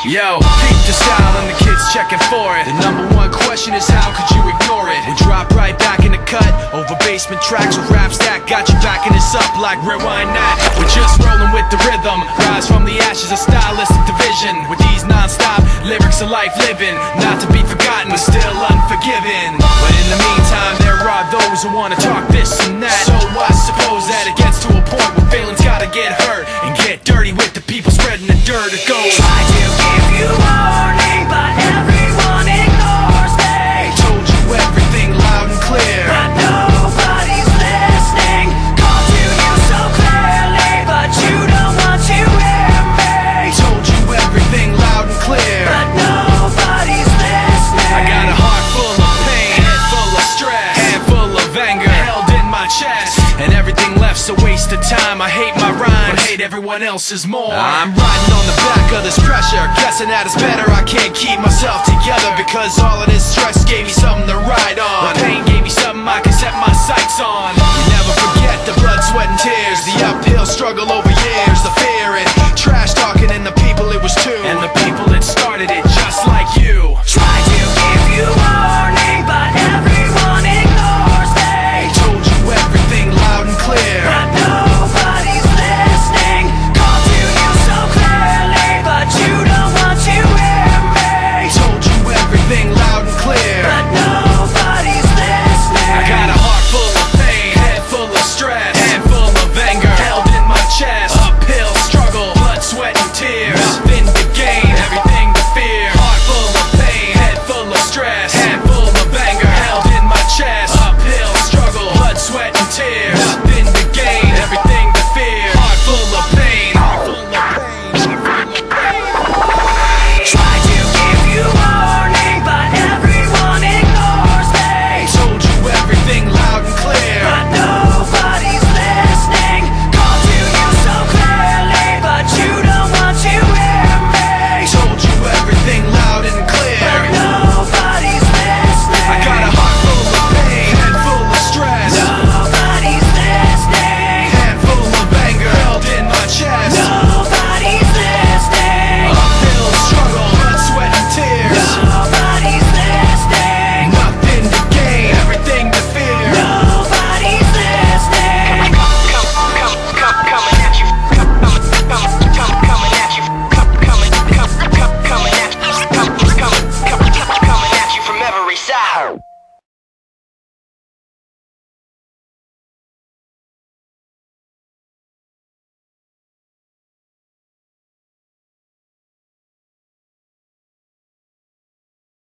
Yo, peep the style and the kids checking for it. The #1 question is how could you ignore it? We drop right back in the cut, over basement tracks with raps that got you backing us up like rewind that. We're just rolling with the rhythm, rise from the ashes of stylistic division. With these non-stop lyrics of life living, not to be forgotten but still unforgiven. But in the meantime there are those who wanna talk this and that. So I suppose that it gets to a point where feelings gotta get hurt and get dirty with the people spreading the dirt. It goes, try to give you warning, but everyone ignores me. Told you everything loud and clear, but nobody's listening. Called to you so clearly, but you don't want to hear me. Told you everything loud and clear, but nobody's listening. I got a heart full of pain, head full of stress, hand full of anger held in my chest, and everything left's a waste of time. I hate my rhymes, but hate everyone else's more. I'm riding on the back of this pressure, guessing that it's better I can't keep myself together, because all of this stress gave me something to ride on. The pain gave me something I can set my sights on. You never forget the blood, sweat and tears, the uphill struggle over